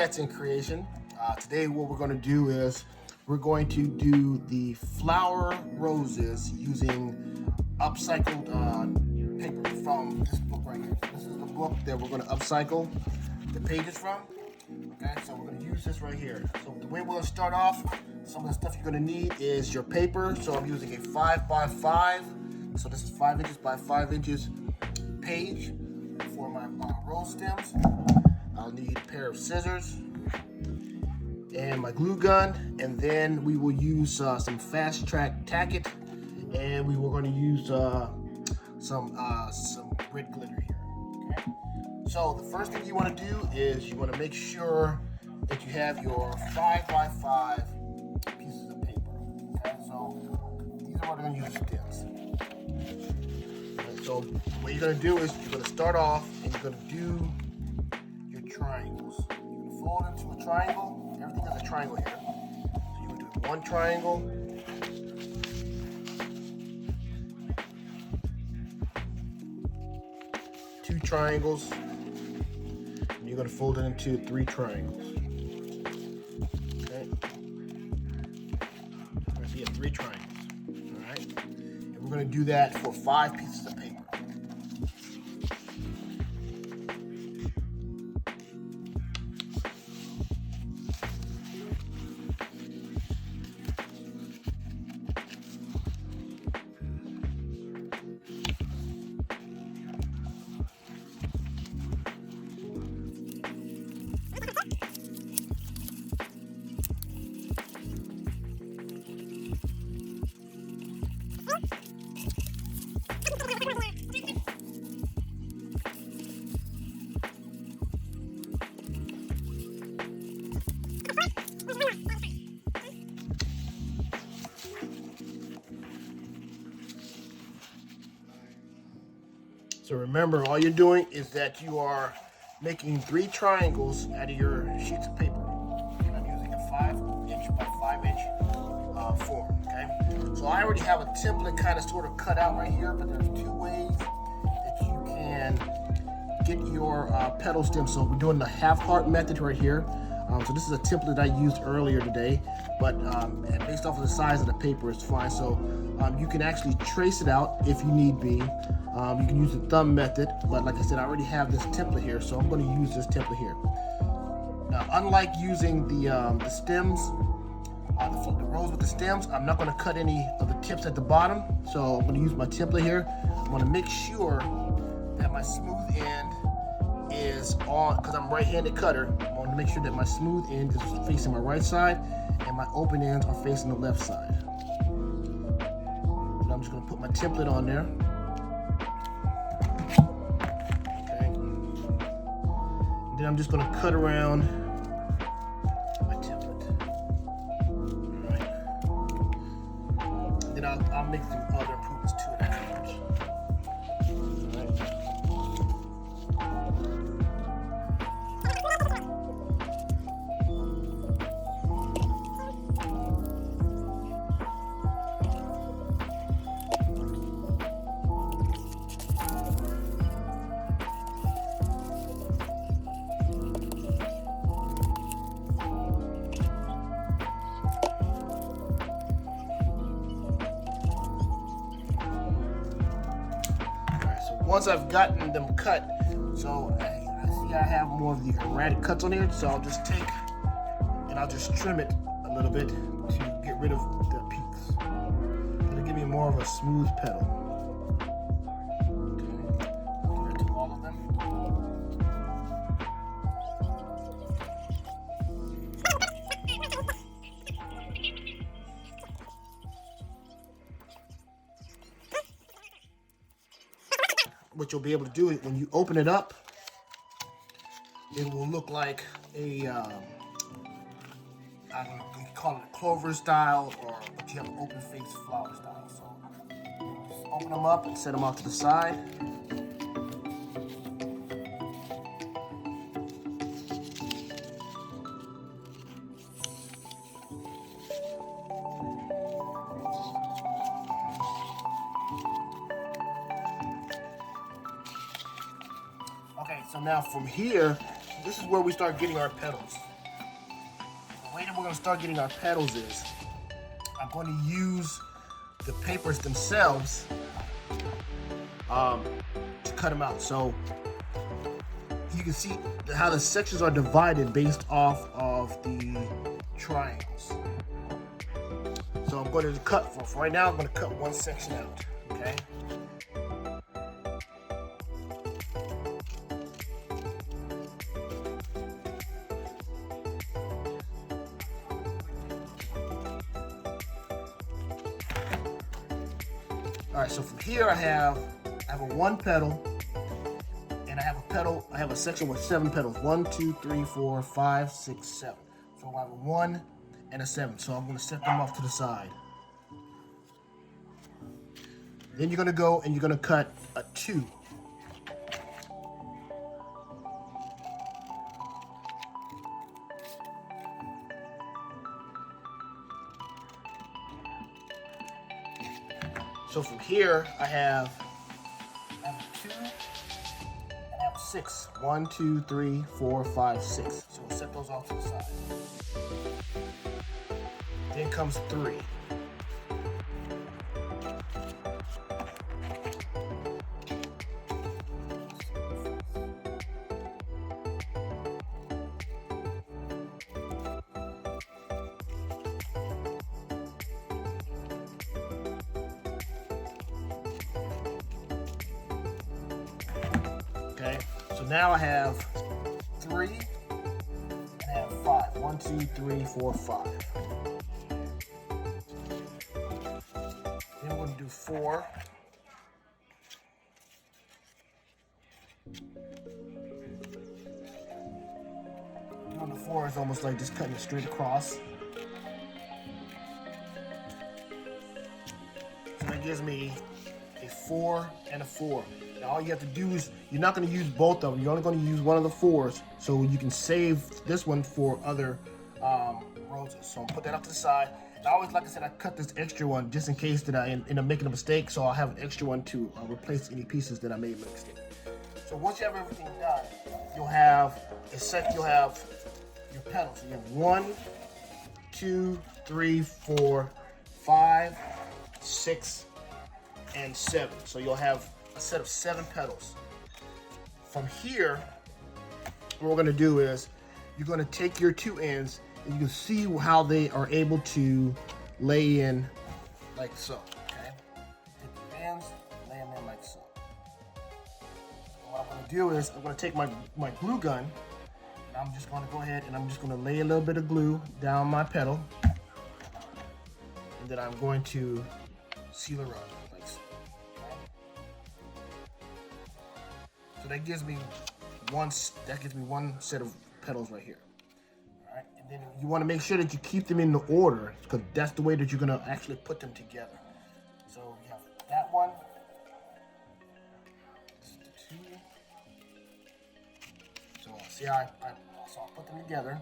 Katzenkreations. Today what we're going to do is we're going to do the flower roses using upcycled paper from this book right here. This is the book that we're going to upcycle the pages from. Okay, so we're going to use this right here. So the way we're going to start off, some of the stuff you're going to need is your paper. So I'm using a 5x5. So this is 5 inches by 5 inches page for my rose stems. I'll need a pair of scissors and my glue gun, and then we will use some fast track tacket, and we were going to use some red glitter here. Okay. So the first thing you want to do is you want to make sure that you have your 5x5 pieces of paper. Okay. So these are what we're going to use stems. So what you're going to do is you're going to start off and you're going to do your triangles. You're going to fold into a triangle. Everything is a triangle here. So you're going to do one triangle, two triangles, and you're going to fold it into 3 triangles. Okay? It's going to be 3 triangles. All right? And we're going to do that for 5 pieces of paper. So remember, all you're doing is that you are making 3 triangles out of your sheets of paper. And I'm using a 5-inch by 5-inch form. Okay. So I already have a template kind of sort of cut out right here, but there's 2 ways that you can get your petal stem. So we're doing the half-heart method right here. So this is a template I used earlier today, but based off of the size of the paper, it's fine. So you can actually trace it out if you need be. You can use the thumb method, but like I said, I already have this template here, so I'm going to use this template here. Now, unlike using the stems, the rose with the stems, I'm not going to cut any of the tips at the bottom. So I'm going to use my template here. I'm going to make sure that my smooth end is on, because I'm a right-handed cutter. I want to make sure that my smooth end is facing my right side and my open ends are facing the left side. So I'm just going to put my template on there. Okay. And then I'm just going to cut around my template. All right. And then I'll make some other improvements to it afterwards. Once I've gotten them cut, so I see I have more of the erratic cuts on here, so I'll just take and I'll just trim it a little bit to get rid of the peaks. It'll give me more of a smooth petal. Okay, get rid of all of them. What you'll be able to do is when you open it up, it will look like a, I don't know, you can call it a clover style, but you have an open face flower style. So just open them up and set them off to the side. Okay, so now from here, this is where we start getting our petals. we're going to start getting our petals is I'm going to use the papers themselves to cut them out. So you can see how the sections are divided based off of the triangles. So I'm going to cut, for right now, I'm going to cut one section out, okay? All right, so from here I have a one petal, and I have a section with 7 petals. 1, 2, 3, 4, 5, 6, 7. So I have a 1 and a 7. So I'm going to set them off to the side. Then you're going to go and you're going to cut a 2. So from here I have a 2 and I have 6. 1, 2, 3, 4, 5, 6. So we'll set those off to the side. Then comes 3. Okay, so now I have 3 and I have 5. 1, 2, 3, 4, 5. Then we're going to do 4. Doing the 4 is almost like just cutting it straight across. So that gives me a 4 and a 4. Now all you have to do is, you're not going to use both of them. You're only going to use one of the 4s, so you can save this one for other roses. So I'll put that up to the side. And I always, like I said, I cut this extra one just in case that I end up making a mistake, so I'll have an extra one to replace any pieces that I made a mistake. So once you have everything done, you'll have your petals. So you have 1, 2, 3, 4, 5, 6, and 7. So you'll have a set of 7 petals. From here, what we're going to do is you're going to take your 2 ends and you can see how they are able to lay in like so. Okay, take the ends, lay them in like so. What I'm going to do is I'm going to take my glue gun and I'm just going to go ahead and I'm just going to lay a little bit of glue down my petal, and then I'm going to seal her up. So that gives me one set of petals right here. All right, and then you want to make sure that you keep them in the order, because that's the way that you're going to actually put them together. So you have that one. This is the 2. So see how I'll put them together.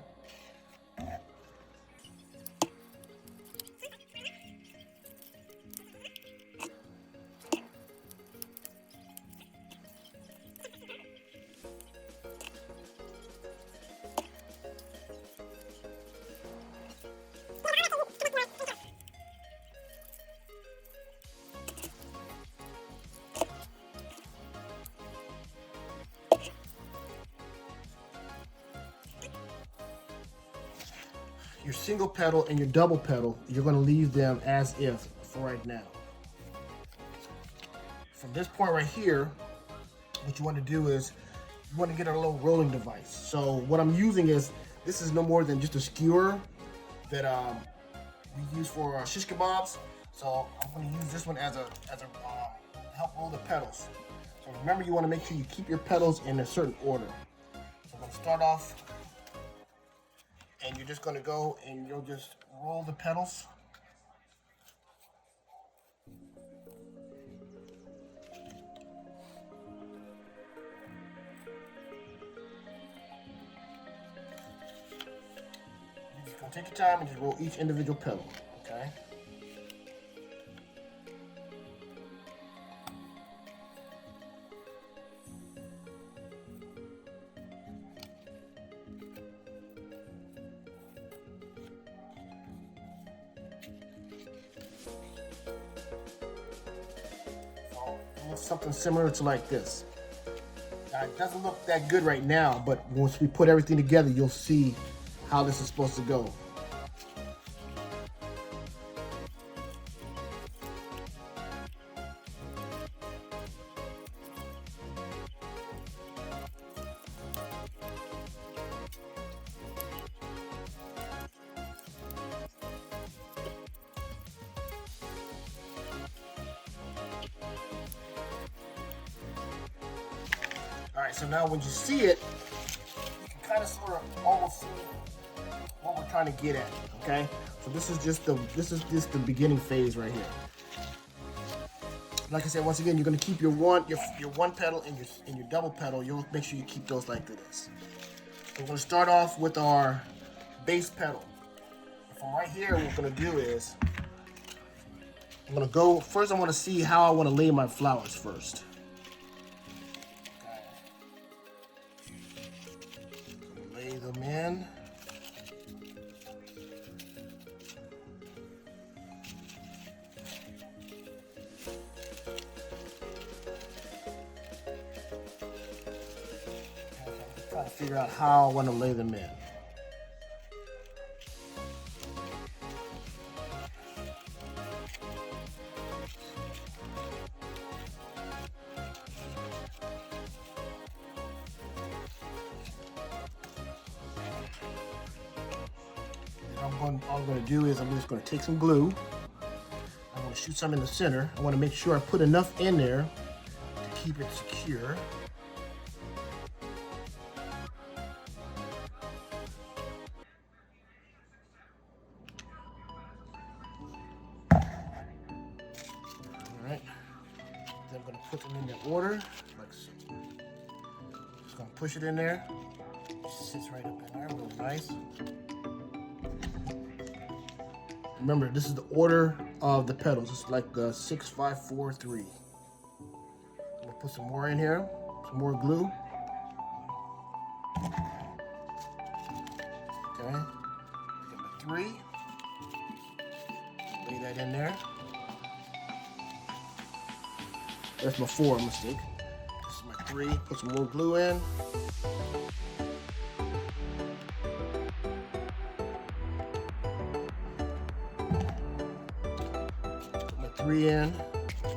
Your single petal and your double petal, you're going to leave them as if for right now. From this point right here, what you want to do is you want to get a little rolling device. So what I'm using is, this is no more than just a skewer that we use for shish kebabs. So I'm going to use this one as a help roll the petals. So remember, you want to make sure you keep your petals in a certain order. So I'm going to start off, and you're just going to go and you'll just roll the petals. You're just going to take your time and just roll each individual petal, okay? So almost something similar to like this. Now, it doesn't look that good right now, but once we put everything together, you'll see how this is supposed to go. All right, so now when you see it, you can kind of sort of almost see what we're trying to get at. Okay, so this is just the beginning phase right here. Like I said, once again, you're going to keep your one pedal and your double pedal. You'll make sure you keep those like this. So we're going to start off with our bass pedal. From right here, what we're going to do is I'm going to go first. I want to see how I want to lay my flowers first. Lay them in. Try to figure out how I want to lay them in. All I'm going to do is I'm just going to take some glue. I'm going to shoot some in the center. I want to make sure I put enough in there to keep it secure. Alright. Then I'm going to put them in their order, like so. Just going to push it in there. It sits right up in there, really nice. Remember, this is the order of the pedals. It's like the 6, 5, 4, 3. I'm gonna put some more in here, some more glue. Okay, got my 3. Lay that in there. That's my 4 mistake. This is my 3. Put some more glue in. In. So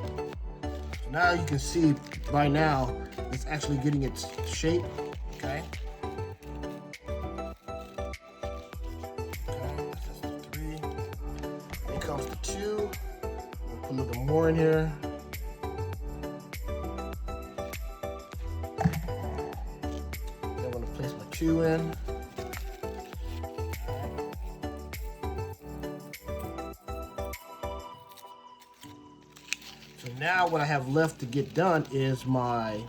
now you can see by now it's actually getting its shape. Okay. This is the 3. Here comes the 2. We'll put a little bit more in here. Then I'm going to place my 2 in. So now what I have left to get done is my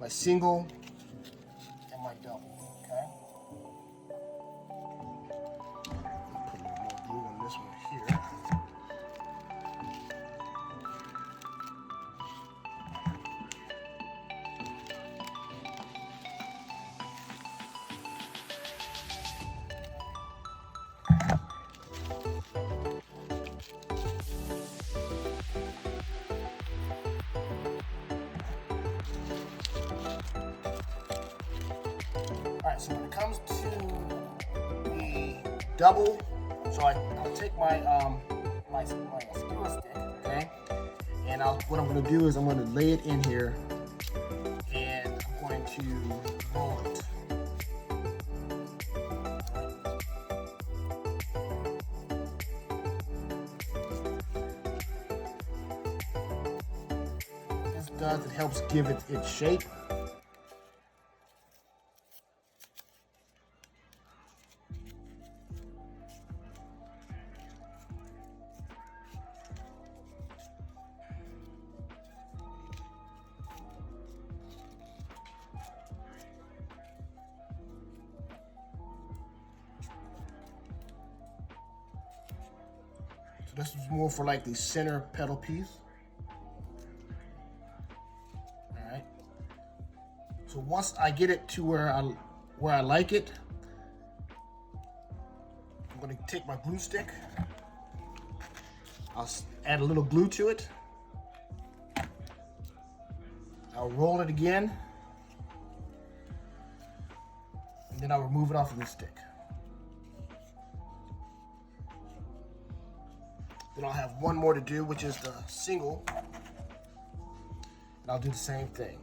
single and my double, okay? Put a little more glue on this one here. Alright, so when it comes to the double, so I'll take my my skewer stick, okay, and what I'm going to do is I'm going to lay it in here, and I'm going to roll it. What this does, it helps give it its shape. So this is more for like the center pedal piece. All right. So once I get it to where I like it, I'm going to take my glue stick I'll add a little glue to it. I'll roll it again. And then I'll remove it off of the stick. Then I'll have one more to do, which is the single. And I'll do the same thing.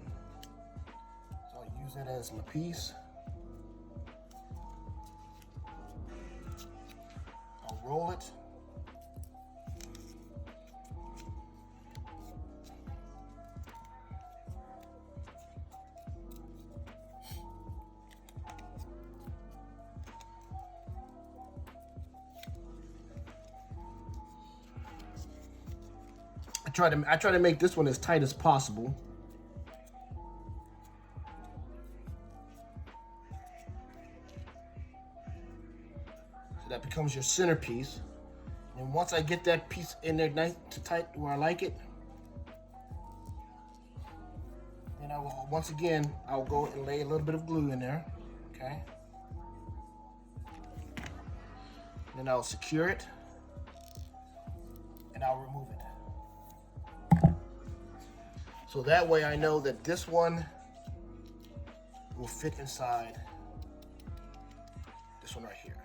So I'll use it as my piece. I'll roll it. I try to make this one as tight as possible. So that becomes your centerpiece. And once I get that piece in there nice to tight where I like it, then I will, once again, I'll go and lay a little bit of glue in there, okay? Then I'll secure it, and I'll remove it. So that way I know that this one will fit inside this one right here.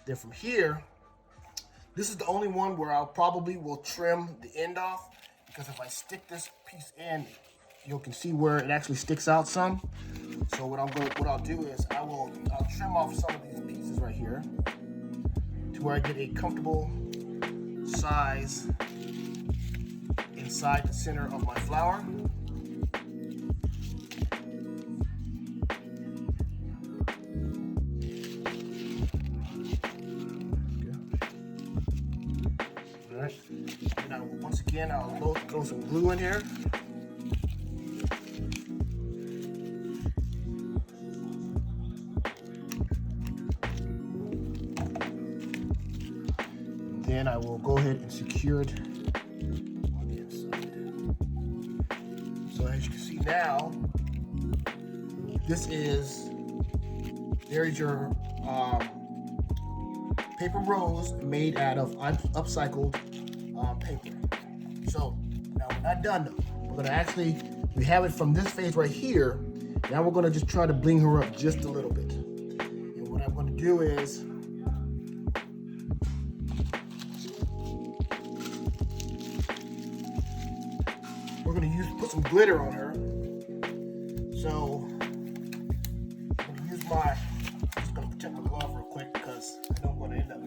Then from here, this is the only one where I'll probably will trim the end off, because if I stick this piece in, you can see where it actually sticks out some. So what I'll do is I'll trim off some of these pieces right here to where I get a comfortable size inside the center of my flower. All right. Now once again, I'll throw some glue in here. Then I will go ahead and secure it on the inside. So as you can see now, there's your paper rose made out of upcycled paper. So now we're not done though. We have it from this phase right here. Now we're gonna just try to bling her up just a little bit. And what I'm gonna do is, we're gonna put some glitter on her. So I'm just gonna protect my glove real quick because I know I'm gonna end up.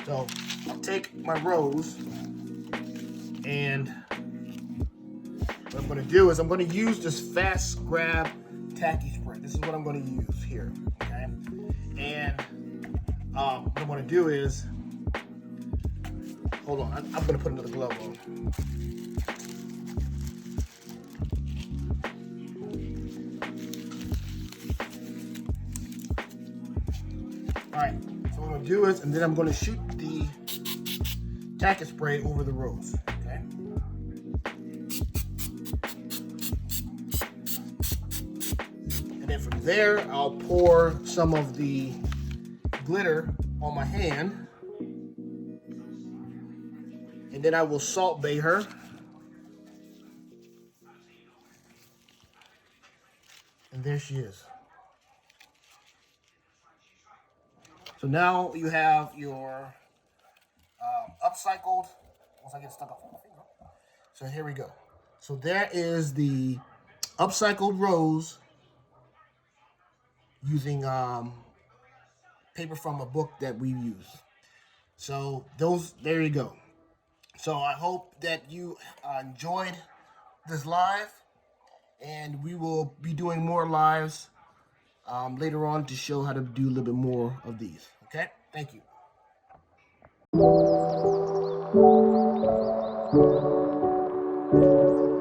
So I'll take my rose, and what I'm gonna do is I'm gonna use this fast grab tacky spray. This is what I'm gonna use here, okay? And what I'm gonna do is, hold on, I'm gonna put another glove on. All right, so what I'm gonna do is, and then I'm gonna shoot the tacky spray over the rose, okay? And then from there, I'll pour some of the glitter on my hand, and then I will Salt Bae her. And there she is. So now you have your upcycled, once I get stuck off my finger. So here we go. So there is the upcycled rose using paper from a book that we use. So there you go. So I hope that you enjoyed this live, and we will be doing more lives later on to show how to do a little bit more of these. Okay, thank you.